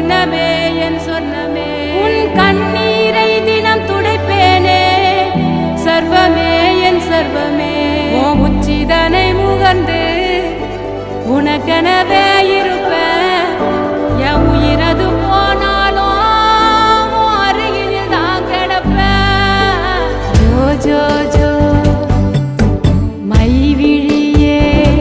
சொன்னமே என் சொன்னமே உன் கண்ணீரை தினம் துடைப்பேனே சர்வமே என் சர்வமே உச்சிதனை முகர்ந்து உனக்கெனவே